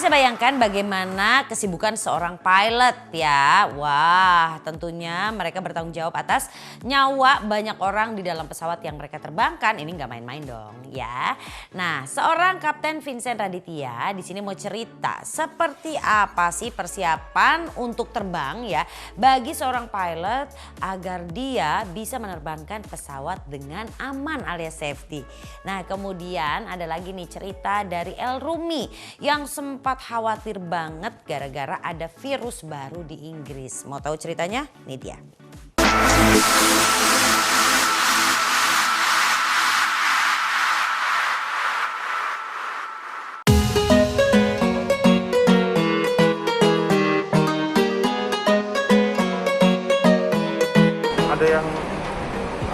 bisa bayangkan bagaimana kesibukan seorang pilot ya. Wah, tentunya mereka bertanggung jawab atas nyawa banyak orang di dalam pesawat yang mereka terbangkan. Ini nggak main-main dong ya. Nah, seorang Kapten Vincent Raditya di sini mau cerita seperti apa sih persiapan untuk terbang ya bagi seorang pilot agar dia bisa menerbangkan pesawat dengan aman alias safety. Nah, kemudian ada lagi nih cerita dari El Rumi yang sempat khawatir banget gara-gara ada virus baru di Inggris. Mau tahu ceritanya? Nih dia.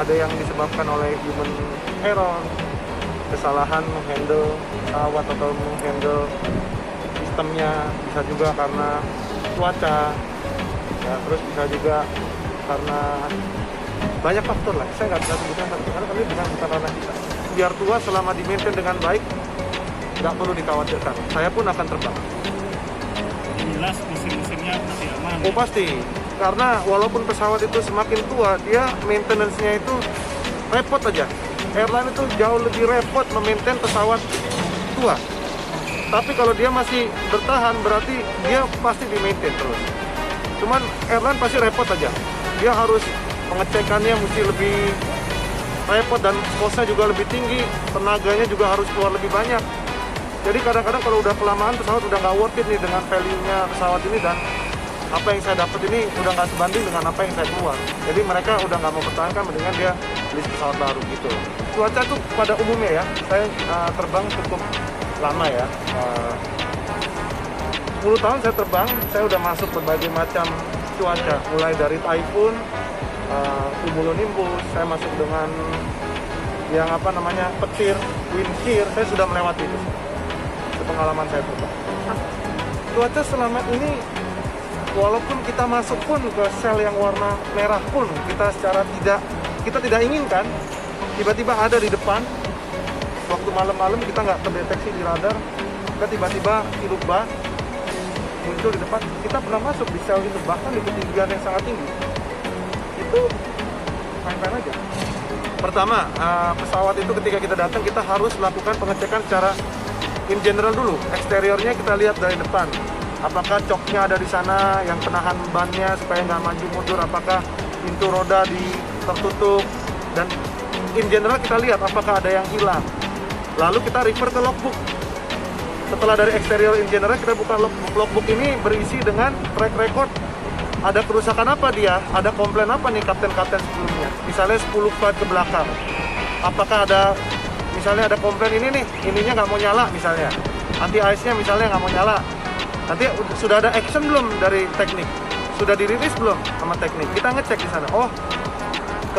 Ada yang disebabkan oleh human error, kesalahan menghandle pesawat atau menghandle sistemnya, bisa juga karena cuaca ya, terus bisa juga karena banyak faktor lah. Saya nggak bisa sebutkan satu karena kami bukan ranah kita. Biar tua selama di-maintain dengan baik, nggak perlu dikhawatirkan. Saya pun akan terbang. Jelas musim-musimnya masih aman. Oh pasti, karena walaupun pesawat itu semakin tua, dia maintenance-nya itu repot aja. Airline itu jauh lebih repot memaintain pesawat tua. Tapi kalau dia masih bertahan berarti dia pasti di-maintain terus. Cuman airline pasti repot aja. Dia harus pengecekannya mesti lebih repot dan cost-nya juga lebih tinggi, tenaganya juga harus keluar lebih banyak. Jadi kadang-kadang kalau udah kelamaan pesawat udah nggak worth it nih dengan value-nya pesawat ini, dan apa yang saya dapat ini udah nggak sebanding dengan apa yang saya keluar. Jadi mereka udah nggak mau pertahankan, mendingan dia beli pesawat baru gitu. Cuaca tuh pada umumnya ya, saya terbang cukup lama ya. 10 tahun saya terbang, saya udah masuk berbagai macam cuaca. Mulai dari typhoon, cumulonimbus, saya masuk dengan yang apa namanya petir, wind shear, saya sudah melewati itu. Itu pengalaman saya terbang. Cuaca selama ini, walaupun kita masuk pun ke sel yang warna merah pun, kita tidak inginkan, tiba-tiba ada di depan. Waktu malam-malam kita nggak terdeteksi di radar, kita tiba-tiba hidup bah muncul di depan. Kita pernah masuk di sel itu, bahkan di ketinggian yang sangat tinggi. Itu fine-fine aja. Pertama, pesawat itu ketika kita datang, kita harus melakukan pengecekan secara in general dulu. Eksteriornya kita lihat dari depan. Apakah coknya ada di sana yang penahan bannya supaya nggak maju mundur, apakah pintu roda tertutup, dan in general kita lihat apakah ada yang hilang. Lalu kita refer ke logbook. Setelah dari eksterior in general kita buka logbook. Logbook ini berisi dengan track record, ada kerusakan apa dia, ada komplain apa nih kapten-kapten sebelumnya. Misalnya 10 flight ke belakang, apakah ada, misalnya ada komplain ini nih, ininya nggak mau nyala misalnya, anti ice-nya misalnya nggak mau nyala. Nanti sudah ada action belum dari teknik? Sudah dirilis belum sama teknik? Kita ngecek di sana. Oh,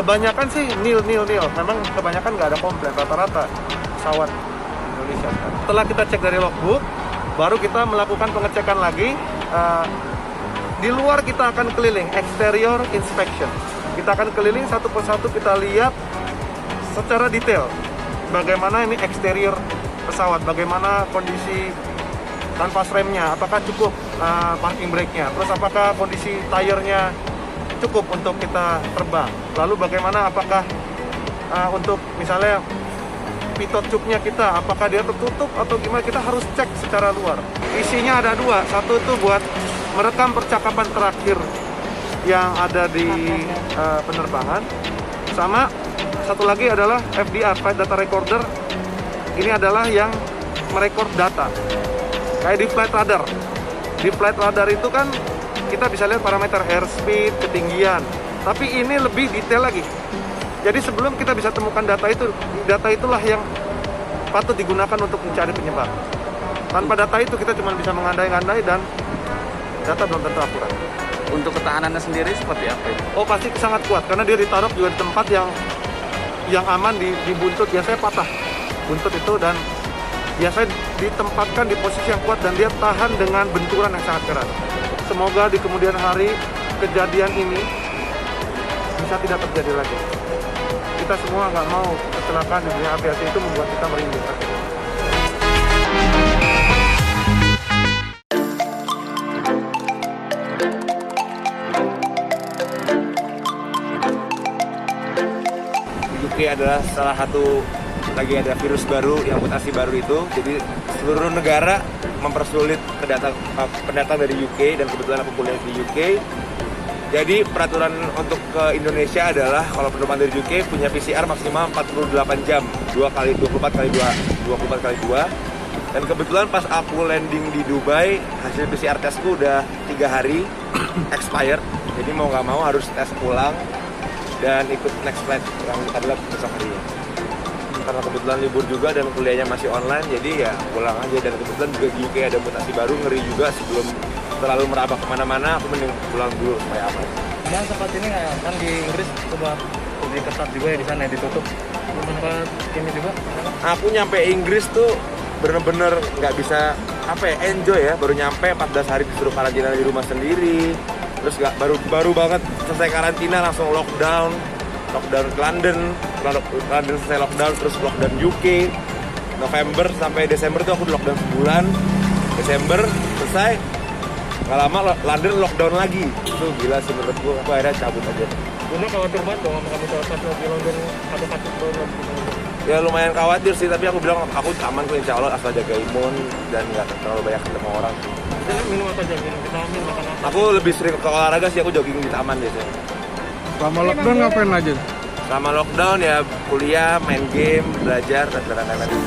kebanyakan sih nil. Memang kebanyakan nggak ada komplain, rata-rata pesawat Indonesia. Setelah kita cek dari logbook, baru kita melakukan pengecekan lagi. Di luar kita akan keliling, exterior inspection. Kita akan keliling satu persatu, kita lihat secara detail bagaimana ini eksterior pesawat, bagaimana kondisi kanvas remnya, apakah cukup parking brake-nya, terus apakah kondisi tire-nya cukup untuk kita terbang, lalu bagaimana apakah untuk misalnya pitot tube-nya kita, apakah dia tertutup atau gimana, kita harus cek secara luar. Isinya ada dua, satu itu buat merekam percakapan terakhir yang ada di penerbangan, sama satu lagi adalah FDR, Flight Data Recorder. Ini adalah yang merekord data. Kayak di flight radar. Di flight radar itu kan kita bisa lihat parameter airspeed, ketinggian. Tapi ini lebih detail lagi. Jadi sebelum kita bisa temukan data itulah yang patut digunakan untuk mencari penyebab. Tanpa data itu kita cuma bisa mengandai-andai dan data belum tentu akurat. Untuk ketahanannya sendiri seperti apa itu? Oh pasti sangat kuat, karena dia ditaruh juga di tempat yang aman, di buntut. Biasanya patah buntut itu, dan biasanya ditempatkan di posisi yang kuat dan dia tahan dengan benturan yang sangat keras. Semoga di kemudian hari kejadian ini bisa tidak terjadi lagi. Kita semua nggak mau kecelakaan di dunia aviasi itu membuat kita merinding. UK adalah salah satu lagi ada virus baru yang mutasi baru itu. Jadi seluruh negara mempersulit pendatang dari UK dan kebetulan aku kuliah di UK. Jadi peraturan untuk ke Indonesia adalah kalau penumpang dari UK punya PCR maksimal 48 jam, 24 kali 2. Dan kebetulan pas aku landing di Dubai, hasil PCR tesku udah 3 hari expired. Jadi mau nggak mau harus tes ulang dan ikut next flight yang adalah besok hari. Karena kebetulan libur juga dan kuliahnya masih online, jadi ya pulang aja. Dan kebetulan juga di UK ada mutasi baru, ngeri juga. Sebelum terlalu merambah kemana-mana, aku mending pulang dulu supaya aman. Nah, sempat ini kayak kan di Inggris coba lebih ketat juga ya di sana ditutup. Sempat ini juga. Aku nyampe Inggris tuh bener-bener nggak bisa enjoy ya. Baru nyampe 14 hari disuruh karantina di rumah sendiri. Terus baru banget selesai karantina langsung lockdown ke London selesai lockdown, terus lockdown UK. November sampai Desember tuh aku di lockdown sebulan. Desember selesai, nggak lama London lockdown lagi. Itu gila sih menurut gue, aku akhirnya cabut aja. Cuma khawatir banget dong sama kamu salah satu di London satu belum. Ya lumayan khawatir sih, tapi aku bilang aku aman kok, insya Allah, asal jaga imun dan nggak terlalu banyak ketemu orang. Kita minum apa aja? Minum vitamin, makan apa? Aku lebih sering ke olahraga sih, aku jogging di taman biasanya. Selama lockdown ngapain aja? Selama lockdown ya kuliah, main game, belajar, dan lain-lain.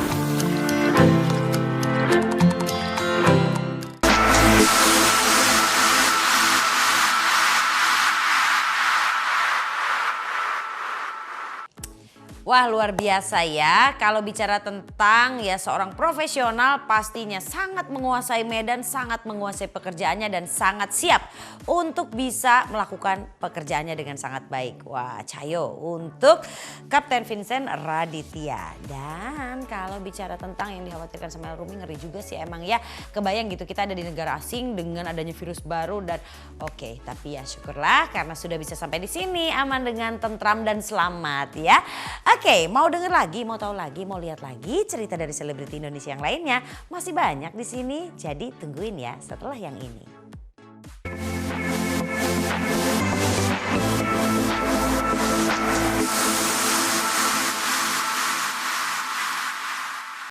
Wah, luar biasa ya. Kalau bicara tentang ya seorang profesional pastinya sangat menguasai medan, sangat menguasai pekerjaannya dan sangat siap untuk bisa melakukan pekerjaannya dengan sangat baik. Wah, Cayo untuk Kapten Vincent Raditya. Dan kalau bicara tentang yang dikhawatirkan sama Rumi, ngeri juga sih emang ya. Kebayang gitu kita ada di negara asing dengan adanya virus baru dan oke, tapi ya syukurlah karena sudah bisa sampai di sini aman dengan tentram dan selamat ya. Oke, mau denger lagi, mau tahu lagi, mau lihat lagi cerita dari selebriti Indonesia yang lainnya? Masih banyak di sini, jadi tungguin ya setelah yang ini.